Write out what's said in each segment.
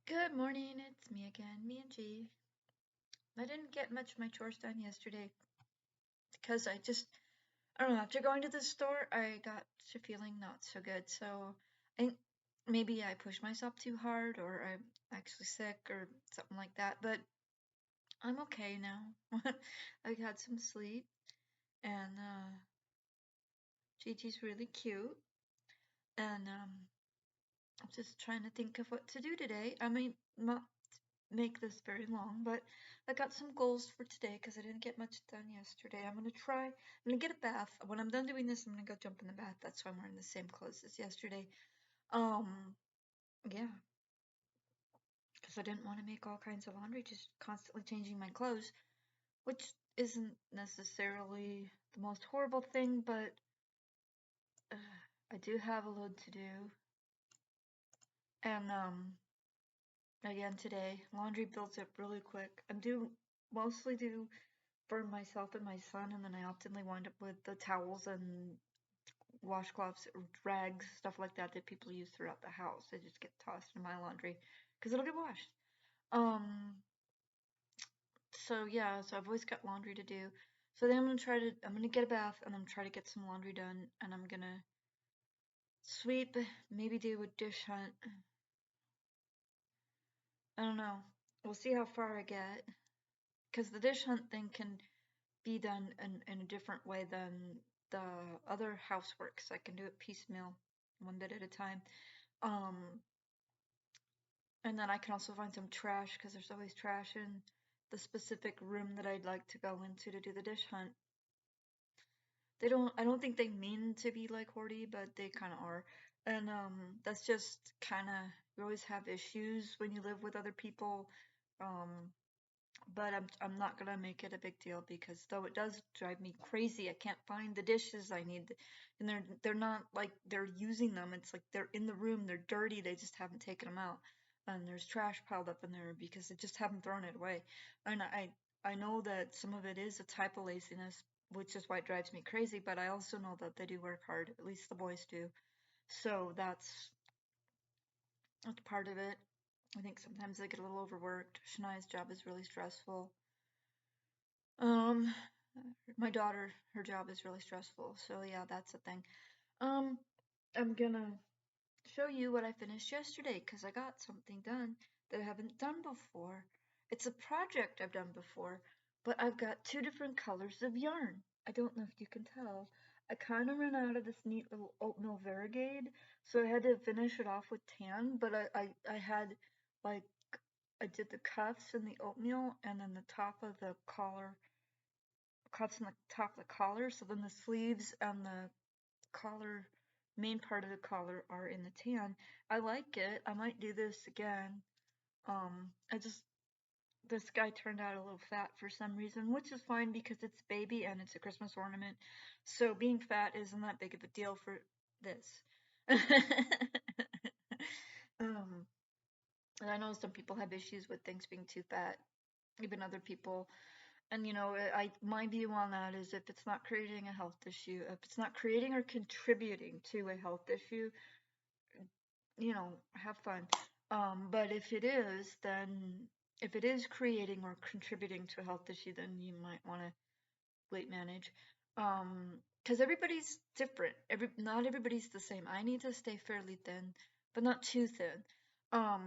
Good morning, it's me again, me and G. I didn't get much of my chores done yesterday because I don't know, after going to the store, I got to feeling not so good. So I think maybe I pushed myself too hard or I'm actually sick or something like that, but I'm okay now. I got some sleep and Gigi's really cute and I'm just trying to think of what to do today. I may not make this very long, but I got some goals for today because I didn't get much done yesterday. I'm gonna get a bath. When I'm done doing this, I'm gonna go jump in the bath. That's why I'm wearing the same clothes as yesterday. Um, yeah, because I didn't want to make all kinds of laundry, just constantly changing my clothes, which isn't necessarily the most horrible thing, but I do have a load to do. And again today, laundry builds up really quick. Mostly do for myself and my son, and then I oftenly wind up with the towels and washcloths, rags, stuff like that that people use throughout the house. They just get tossed in my laundry because it'll get washed. Um, so yeah, so I've always got laundry to do. So then I'm gonna get a bath and I'm try to get some laundry done, and I'm gonna sweep, maybe do a dish hunt. I don't know. We'll see how far I get because the dish hunt thing can be done in a different way than the other houseworks. I can do it piecemeal, one bit at a time. Um, and then I can also find some trash because there's always trash in the specific room that I'd like to go into to do the dish hunt. I don't think they mean to be like hoardy, but they kind of are. And that's just kind of, you always have issues when you live with other people. Um, but I'm not gonna make it a big deal because though it does drive me crazy, I can't find the dishes I need, and they're not like they're using them. It's like they're in the room, they're dirty, they just haven't taken them out, and there's trash piled up in there because they just haven't thrown it away. And I know that some of it is a type of laziness, which is why it drives me crazy. But I also know that they do work hard, at least the boys do. So that's part of it. I think sometimes they get a little overworked. Shania's job is really stressful. Um, my daughter, her job is really stressful, so yeah, that's a thing. Um, I'm gonna show you what I finished yesterday because I got something done that I haven't done before. It's a project I've done before, but I've got two different colors of yarn. I don't know if you can tell. I kind of ran out of this neat little oatmeal variegade, so I had to finish it off with tan, but I had like I did the cuffs and the oatmeal and then the top of the collar cuffs on the top of the collar, so then the sleeves and the collar, main part of the collar are in the tan. I like it. I might do this again. I just this guy turned out a little fat for some reason, which is fine because it's baby and it's a Christmas ornament. So being fat isn't that big of a deal for this. um, and I know some people have issues with things being too fat, even other people. And my view on that is if it's not creating a health issue, if it's not creating or contributing to a health issue, have fun. But if it is creating or contributing to a health issue, then you might want to weight manage. Because everybody's different. Not everybody's the same. I need to stay fairly thin, but not too thin. Um,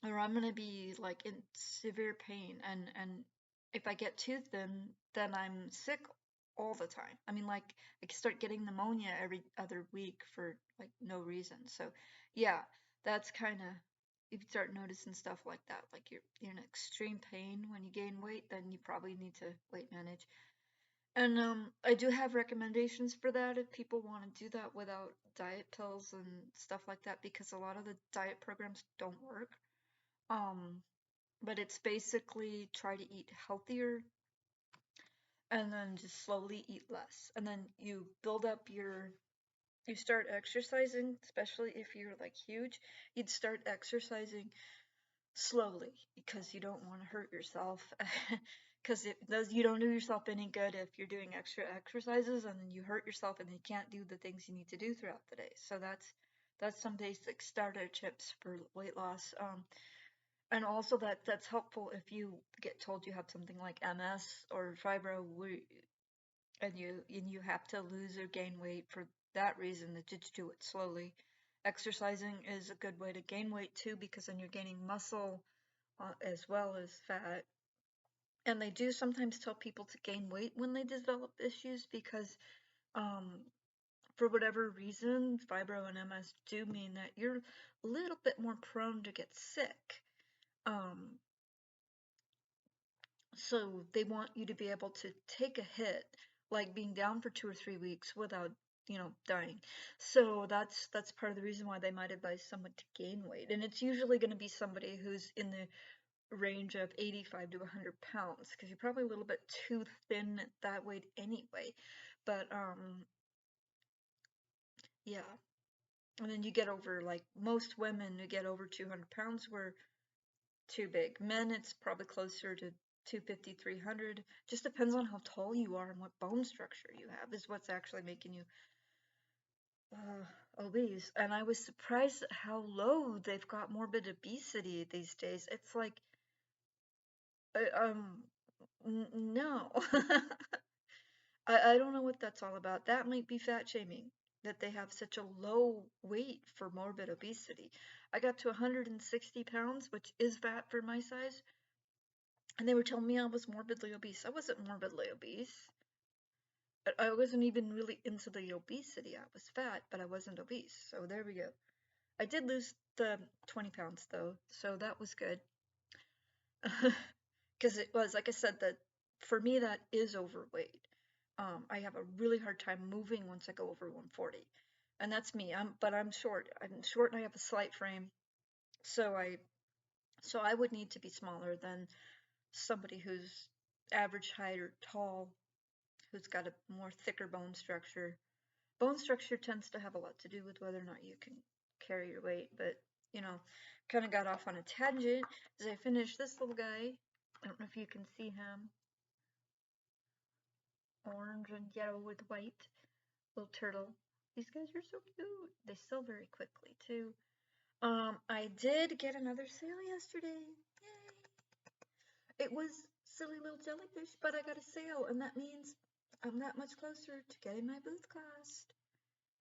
or I'm gonna be like in severe pain, and if I get too thin, then I'm sick all the time. I mean, like I can start getting pneumonia every other week for like no reason. So yeah, that's kind of, if you start noticing stuff like that, like you're in extreme pain when you gain weight, then you probably need to weight manage. And I do have recommendations for that if people want to do that without diet pills and stuff like that, because a lot of the diet programs don't work. Um, but it's basically try to eat healthier and then just slowly eat less. And then you start exercising, especially if you're like huge, you'd start exercising slowly because you don't want to hurt yourself. Because you don't do yourself any good if you're doing extra exercises and then you hurt yourself and you can't do the things you need to do throughout the day. So That's some basic starter tips for weight loss. And also that's helpful if you get told you have something like MS or fibro, and you have to lose or gain weight for that reason, that you do it slowly. Exercising is a good way to gain weight too, because then you're gaining muscle as well as fat. And they do sometimes tell people to gain weight when they develop issues because um, for whatever reason, fibro and MS do mean that you're a little bit more prone to get sick. Um, so they want you to be able to take a hit, like being down for 2 or 3 weeks without, dying. So that's part of the reason why they might advise someone to gain weight. And it's usually going to be somebody who's in the range of 85 to 100 pounds, because you're probably a little bit too thin at that weight anyway. But yeah. And then you get over, like most women who get over 200 pounds were too big. Men, it's probably closer to 250, 300. Just depends on how tall you are and what bone structure you have is what's actually making you obese. And I was surprised at how low they've got morbid obesity these days. It's like, no. I don't know what that's all about. That might be fat shaming, that they have such a low weight for morbid obesity. I got to 160 pounds, which is fat for my size, and they were telling me I was morbidly obese. I wasn't morbidly obese. I wasn't even really into the obesity. I was fat, but I wasn't obese. So there we go. I did lose the 20 pounds though, so that was good. Because it was, like I said, that for me that is overweight. I have a really hard time moving once I go over 140, and that's me. But I'm short. I'm short, and I have a slight frame, so I would need to be smaller than somebody who's average height or tall, who's got a more thicker bone structure. Bone structure tends to have a lot to do with whether or not you can carry your weight, but you know, kind of got off on a tangent as I finished this little guy. I don't know if you can see him. Orange and yellow with white. Little turtle. These guys are so cute. They sell very quickly too. I did get another sale yesterday. Yay! It was silly little jellyfish, but I got a sale, and that means I'm that much closer to getting my booth cost.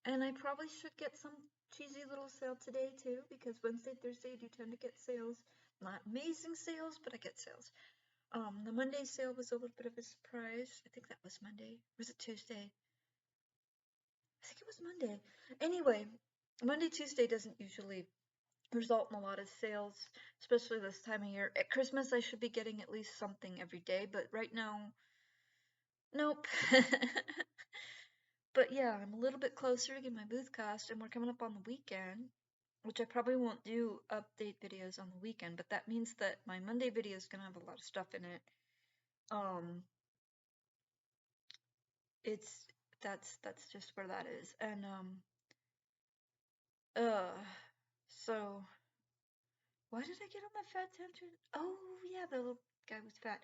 And I probably should get some cheesy little sale today too, because Wednesday, Thursday I do tend to get sales. Not amazing sales, but I get sales. The Monday sale was a little bit of a surprise. I think that was Monday. Was it Tuesday? I think it was Monday. Anyway, Monday, Tuesday doesn't usually result in a lot of sales, especially this time of year. At Christmas, I should be getting at least something every day, but right now, nope. But yeah, I'm a little bit closer to getting my booth cost, and we're coming up on the weekend, which I probably won't do update videos on the weekend, but that means that my Monday video is gonna have a lot of stuff in it. Um, it's that's just where that is, and uh, so why did I get on that fat tangent? Oh yeah, the little guy was fat.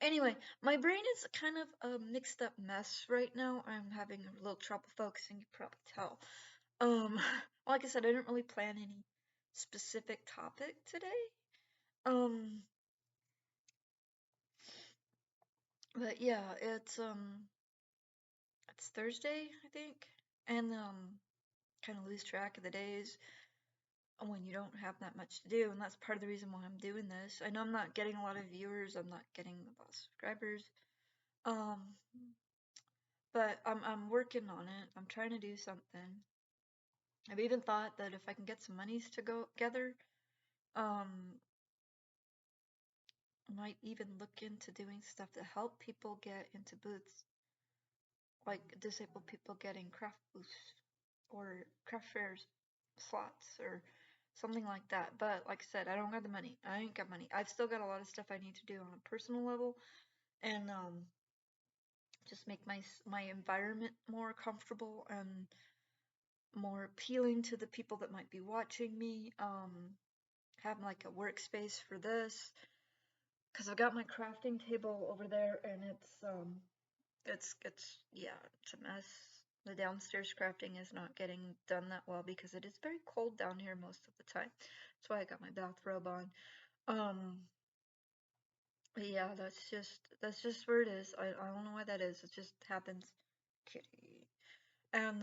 Anyway, my brain is kind of a mixed up mess right now. I'm having a little trouble focusing, you probably tell. Like I said, I didn't really plan any specific topic today. Um, but yeah, it's Thursday, I think, and kind of lose track of the days when you don't have that much to do, and that's part of the reason why I'm doing this. I know I'm not getting a lot of viewers, I'm not getting a lot of subscribers, um, but I'm working on it. I'm trying to do something. I've even thought that if I can get some monies to go together, um, I might even look into doing stuff to help people get into booths, like disabled people getting craft booths or craft fairs slots or something like that. But like I said, I don't got the money. I ain't got money. I've still got a lot of stuff I need to do on a personal level, and just make my environment more comfortable and more appealing to the people that might be watching me. Have like a workspace for this, because I've got my crafting table over there, and it's yeah, it's a mess. The downstairs crafting is not getting done that well because it is very cold down here most of the time. That's why I got my bathrobe on. Um, but yeah, that's just where it is. I don't know why that is. It just happens. Kitty. And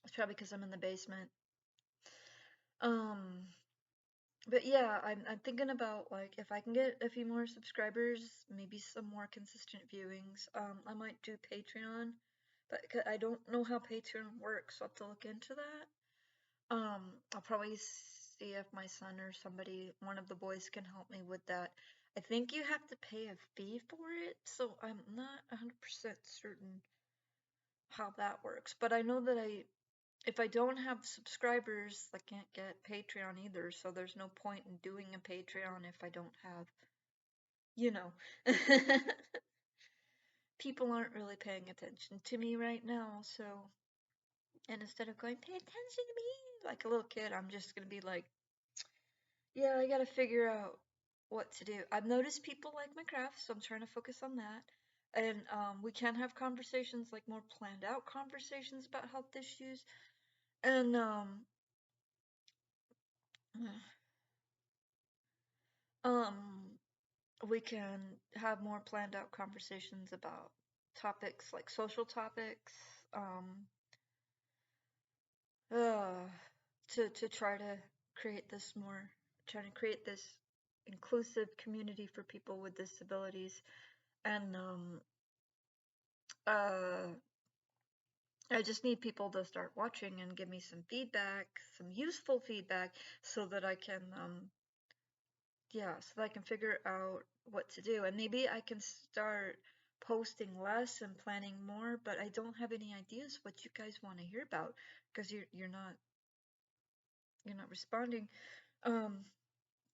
it's probably because I'm in the basement. Um, but yeah, I'm thinking about like if I can get a few more subscribers, maybe some more consistent viewings. I might do Patreon, but I don't know how Patreon works, so I'll have to look into that. I'll probably see if my son or somebody, one of the boys, can help me with that. I think you have to pay a fee for it, so I'm not 100% certain how that works. But I know that if I don't have subscribers, I can't get Patreon either, so there's no point in doing a Patreon if I don't have, you know. People aren't really paying attention to me right now, so. And instead of going, pay attention to me, like a little kid, I'm just gonna be like, yeah, I gotta figure out what to do. I've noticed people like my craft, so I'm trying to focus on that. And we can have conversations, like more planned out conversations about health issues. And um, we can have more planned out conversations about topics like social topics. Um, uh, to try to create this more, trying to create this inclusive community for people with disabilities. And uh, I just need people to start watching and give me some feedback, some useful feedback, so that I can, yeah, so that I can figure out what to do. And maybe I can start posting less and planning more, but I don't have any ideas what you guys want to hear about because you're not responding. Um,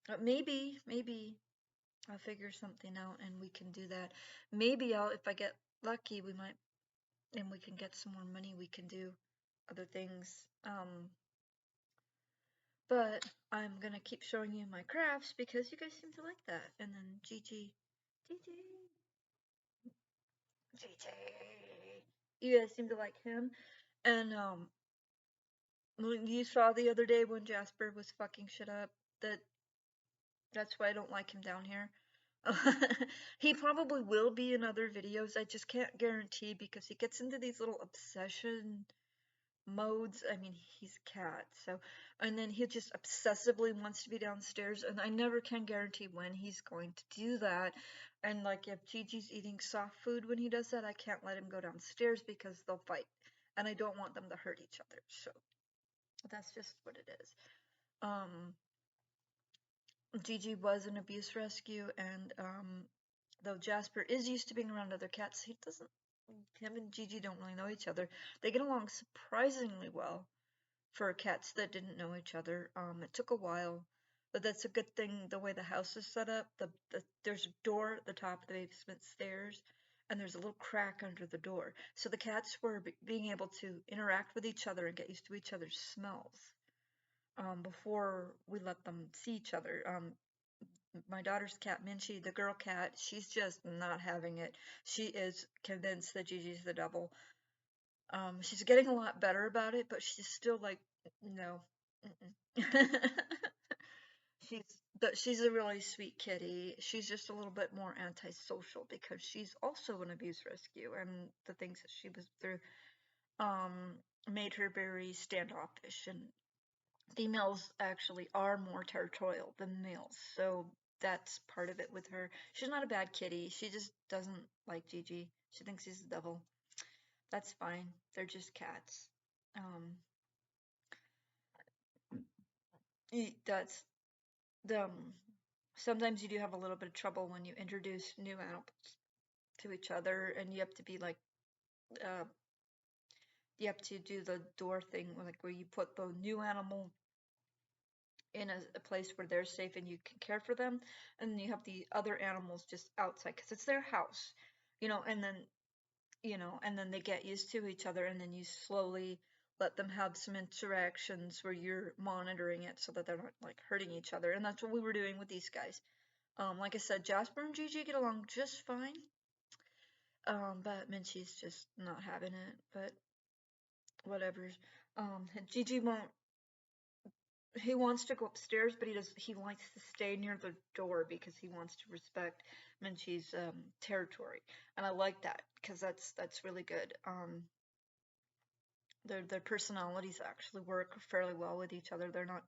but maybe I'll figure something out and we can do that. Maybe if I get lucky, we might, and we can get some more money, we can do other things. But I'm gonna keep showing you my crafts because you guys seem to like that. And then Gigi, Gigi, you guys seem to like him. And when you saw the other day when Jasper was fucking shit up, that that's why I don't like him down here. He probably will be in other videos. I just can't guarantee because he gets into these little obsession modes. I mean, he's a cat, so, and then he just obsessively wants to be downstairs, and I never can guarantee when he's going to do that. And like if Gigi's eating soft food when he does that, I can't let him go downstairs because they'll fight, and I don't want them to hurt each other. So that's just what it is. Gigi was an abuse rescue, and though Jasper is used to being around other cats, he doesn't. Him and Gigi don't really know each other. They get along surprisingly well for cats that didn't know each other. It took a while, but that's a good thing. The way the house is set up, there's a door at the top of the basement stairs, and there's a little crack under the door. So the cats were being able to interact with each other and get used to each other's smells before we let them see each other. My daughter's cat, Minchie, the girl cat, she's just not having it. She is convinced that Gigi's the devil. She's getting a lot better about it, but she's still like, no. she's she's a really sweet kitty. She's just a little bit more antisocial because she's also an abuse rescue, and the things that she was through um made her very standoffish. And females actually are more territorial than males, so that's part of it with her. She's not a bad kitty. She just doesn't like Gigi. She thinks he's the devil. That's fine. They're just cats. Um, that's the. Sometimes you do have a little bit of trouble when you introduce new animals to each other, and you have to be like, uh, you have to do the door thing, like where you put the new animal in a place where they're safe and you can care for them, and then you have the other animals just outside because it's their house, and then and then they get used to each other, and then you slowly let them have some interactions where you're monitoring it so that they're not like hurting each other. And that's what we were doing with these guys. Like I said, Jasper and Gigi get along just fine. But Minchie's just not having it. But whatever. Gigi won't. He wants to go upstairs, but he likes to stay near the door because he wants to respect Minchie's territory, and I like that because that's really good. Their personalities actually work fairly well with each other. They're not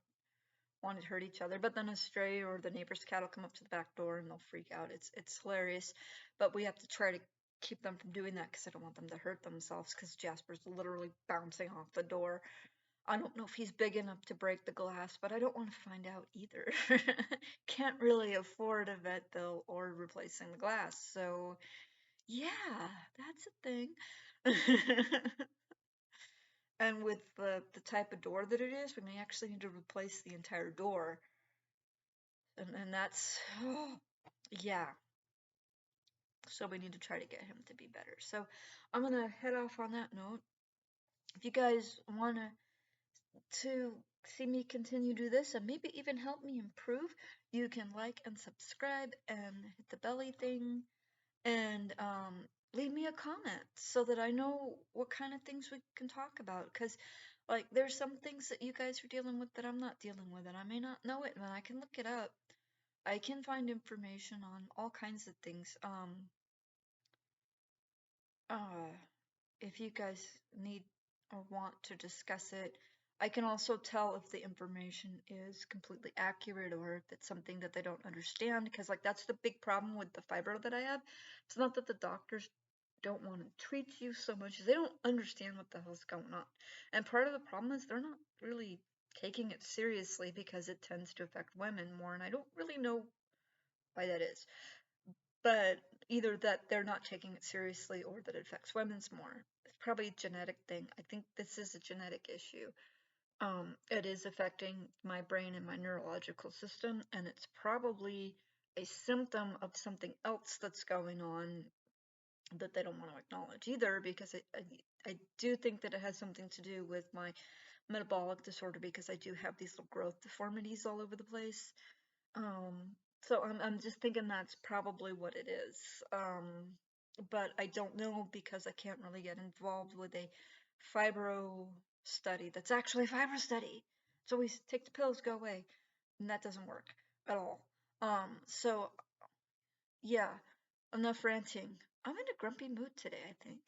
wanting to hurt each other, but then a stray or the neighbor's cat will come up to the back door and they'll freak out. It's hilarious, but we have to try to keep them from doing that because I don't want them to hurt themselves because Jasper's literally bouncing off the door. I don't know if he's big enough to break the glass, but I don't want to find out either. Can't really afford a vet bill or replacing the glass, so yeah, that's a thing. And with the type of door that it is, we may actually need to replace the entire door. And that's, oh, yeah. So we need to try to get him to be better. So I'm going to head off on that note. If you guys want to see me continue to do this and maybe even help me improve, you can like and subscribe and hit the belly thing and leave me a comment so that I know what kind of things we can talk about. Because, like, there's some things that you guys are dealing with that I'm not dealing with, and I may not know it, and I can look it up. I can find information on all kinds of things. Uh, if you guys need or want to discuss it, I can also tell if the information is completely accurate or if it's something that they don't understand. Because, like, that's the big problem with the fibro that I have. It's not that the doctors don't want to treat you so much as they don't understand what the hell's going on. And part of the problem is they're not really taking it seriously because it tends to affect women more, and I don't really know why that is. But either that they're not taking it seriously or that it affects women's more. It's probably a genetic thing. I think this is a genetic issue. It is affecting my brain and my neurological system, and it's probably a symptom of something else that's going on that they don't want to acknowledge either, because I do think that it has something to do with my metabolic disorder, because I do have these little growth deformities all over the place. So I'm just thinking that's probably what it is. But I don't know because I can't really get involved with a fibro study that's actually a fibro study. So we take the pills, go away, and that doesn't work at all. So yeah, enough ranting. I'm in a grumpy mood today, I think.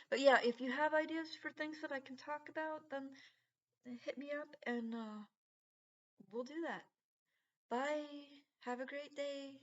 But yeah, if you have ideas for things that I can talk about, then hit me up and we'll do that. Bye. Have a great day.